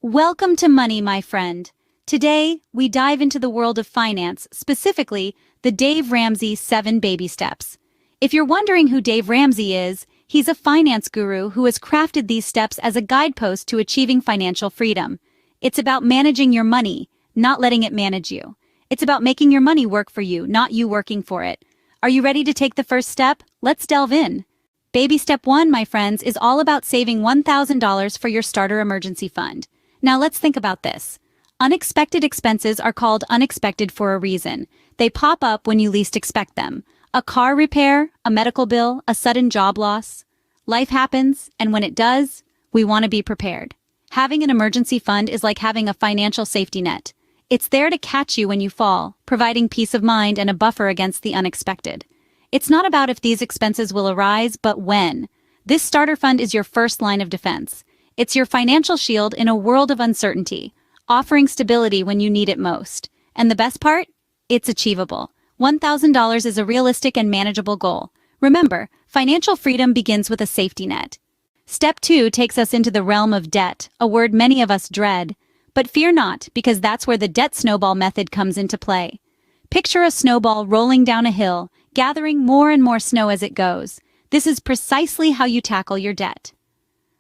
Welcome to Money, my friend. Today, we dive into the world of finance, specifically the Dave Ramsey 7 Baby Steps. If you're wondering who Dave Ramsey is, he's a finance guru who has crafted these steps as a guidepost to achieving financial freedom. It's about managing your money, not letting it manage you. It's about making your money work for you, not you working for it. Are you ready to take the first step? Let's delve in. Baby step 1, my friends, is all about saving $1,000 for your starter emergency fund. Now let's think about this. Unexpected expenses are called unexpected for a reason. They pop up when you least expect them. A car repair, a medical bill, a sudden job loss. Life happens, and when it does, we want to be prepared. Having an emergency fund is like having a financial safety net. It's there to catch you when you fall, providing peace of mind and a buffer against the unexpected. It's not about if these expenses will arise, but when. This starter fund is your first line of defense. It's your financial shield in a world of uncertainty, offering stability when you need it most. And the best part? It's achievable. $1,000 is a realistic and manageable goal. Remember, financial freedom begins with a safety net. Step 2 takes us into the realm of debt, a word many of us dread. But fear not, because that's where the debt snowball method comes into play. Picture a snowball rolling down a hill, gathering more and more snow as it goes. This is precisely how you tackle your debt.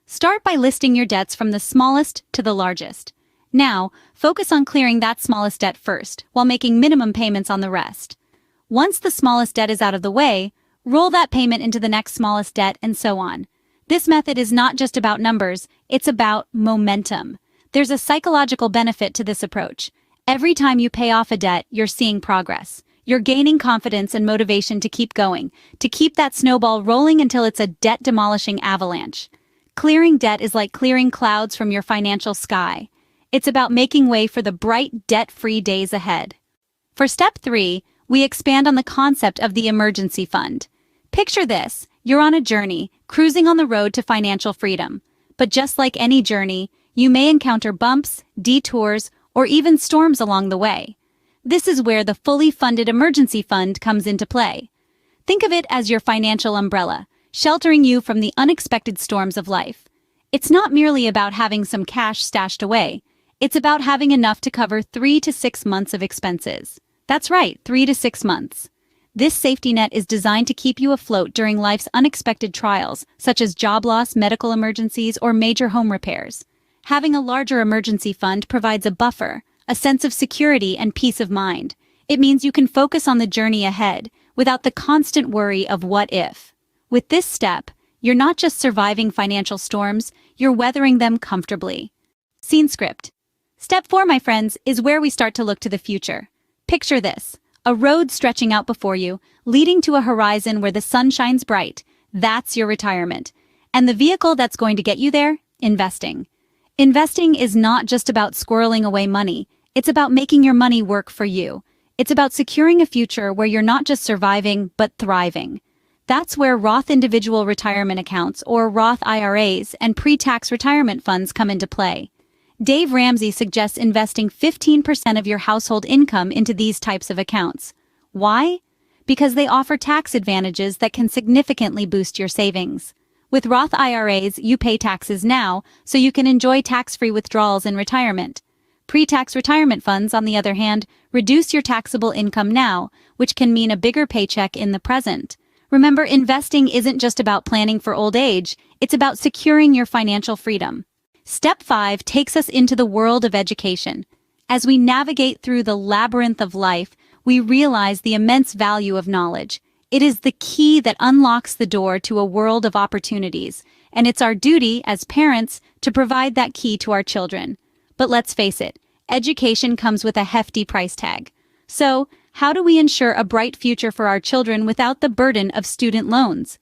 Start by listing your debts from the smallest to the largest. Now, focus on clearing that smallest debt first, while making minimum payments on the rest. Once the smallest debt is out of the way, roll that payment into the next smallest debt, and so on. This method is not just about numbers, it's about momentum. There's a psychological benefit to this approach. Every time you pay off a debt, you're seeing progress. You're gaining confidence and motivation to keep going, to keep that snowball rolling until it's a debt-demolishing avalanche. Clearing debt is like clearing clouds from your financial sky. It's about making way for the bright, debt-free days ahead. For step 3, we expand on the concept of the emergency fund. Picture this: you're on a journey, cruising on the road to financial freedom. But just like any journey, you may encounter bumps, detours, or even storms along the way. This is where the fully funded emergency fund comes into play. Think of it as your financial umbrella, sheltering you from the unexpected storms of life. It's not merely about having some cash stashed away. It's about having enough to cover 3 to 6 months of expenses. That's right, 3 to 6 months. This safety net is designed to keep you afloat during life's unexpected trials, such as job loss, medical emergencies, or major home repairs. Having a larger emergency fund provides a buffer, a sense of security and peace of mind. It means you can focus on the journey ahead without the constant worry of what if. With this step, you're not just surviving financial storms, you're weathering them comfortably. Scene script. Step 4, my friends, is where we start to look to the future. Picture this: a road stretching out before you, leading to a horizon where the sun shines bright. That's your retirement. And the vehicle that's going to get you there? Investing. Investing is not just about squirreling away money. It's about making your money work for you. It's about securing a future where you're not just surviving, but thriving. That's where Roth individual retirement accounts, or Roth IRAs, and pre-tax retirement funds come into play. Dave Ramsey suggests investing 15% of your household income into these types of accounts. Why? Because they offer tax advantages that can significantly boost your savings. With Roth IRAs, you pay taxes now, so you can enjoy tax-free withdrawals in retirement. Pre-tax retirement funds, on the other hand, reduce your taxable income now, which can mean a bigger paycheck in the present. Remember, investing isn't just about planning for old age, it's about securing your financial freedom. Step 5 takes us into the world of education. As we navigate through the labyrinth of life, we realize the immense value of knowledge. It is the key that unlocks the door to a world of opportunities, and it's our duty as parents to provide that key to our children. But let's face it, education comes with a hefty price tag. So, how do we ensure a bright future for our children without the burden of student loans?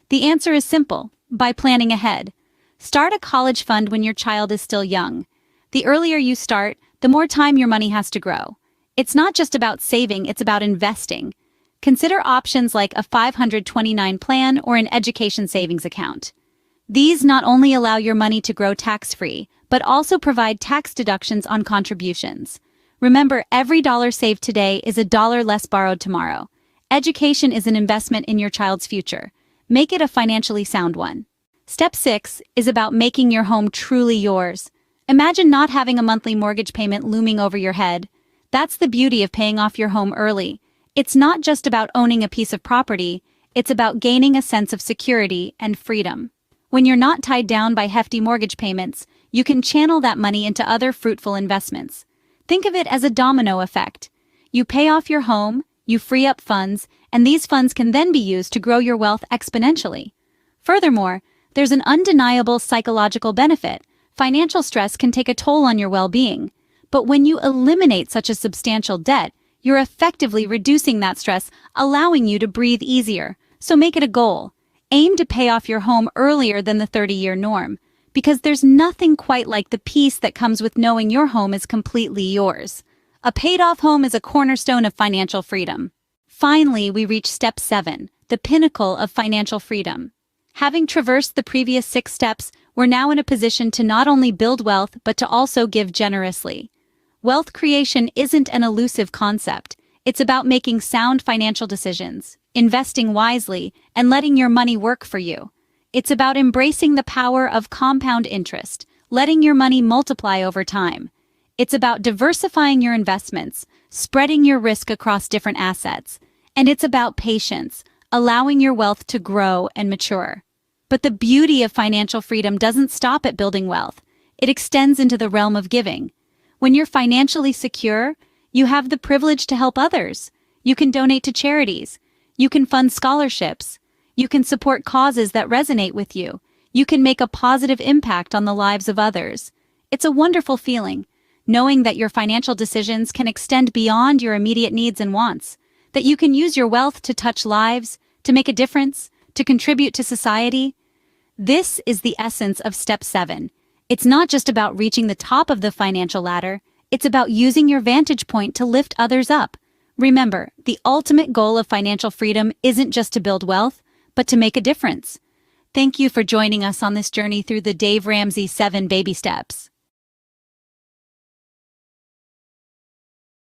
The answer is simple: by planning ahead. Start a college fund when your child is still young. The earlier you start, the more time your money has to grow. It's not just about saving, it's about investing. Consider options like a 529 plan or an education savings account. These not only allow your money to grow tax-free, but also provide tax deductions on contributions. Remember, every dollar saved today is a dollar less borrowed tomorrow. Education is an investment in your child's future. Make it a financially sound one. Step 6 is about making your home truly yours. Imagine not having a monthly mortgage payment looming over your head. That's the beauty of paying off your home early. It's not just about owning a piece of property, it's about gaining a sense of security and freedom. When you're not tied down by hefty mortgage payments, you can channel that money into other fruitful investments. Think of it as a domino effect. You pay off your home, you free up funds, and these funds can then be used to grow your wealth exponentially. Furthermore, there's an undeniable psychological benefit. Financial stress can take a toll on your well-being. But when you eliminate such a substantial debt, you're effectively reducing that stress, allowing you to breathe easier. So make it a goal. Aim to pay off your home earlier than the 30-year norm, because there's nothing quite like the peace that comes with knowing your home is completely yours. A paid-off home is a cornerstone of financial freedom. Finally, we reach step 7, the pinnacle of financial freedom. Having traversed the previous 6 steps, we're now in a position to not only build wealth, but to also give generously. Wealth creation isn't an elusive concept. It's about making sound financial decisions, investing wisely, and letting your money work for you. It's about embracing the power of compound interest, letting your money multiply over time. It's about diversifying your investments, spreading your risk across different assets. And it's about patience, allowing your wealth to grow and mature. But the beauty of financial freedom doesn't stop at building wealth. It extends into the realm of giving. When you're financially secure, you have the privilege to help others. You can donate to charities. You can fund scholarships. You can support causes that resonate with you. You can make a positive impact on the lives of others. It's a wonderful feeling, knowing that your financial decisions can extend beyond your immediate needs and wants, that you can use your wealth to touch lives, to make a difference, to contribute to society. This is the essence of step 7. It's not just about reaching the top of the financial ladder, it's about using your vantage point to lift others up. Remember, the ultimate goal of financial freedom isn't just to build wealth, but to make a difference. Thank you for joining us on this journey through the Dave Ramsey 7 baby steps.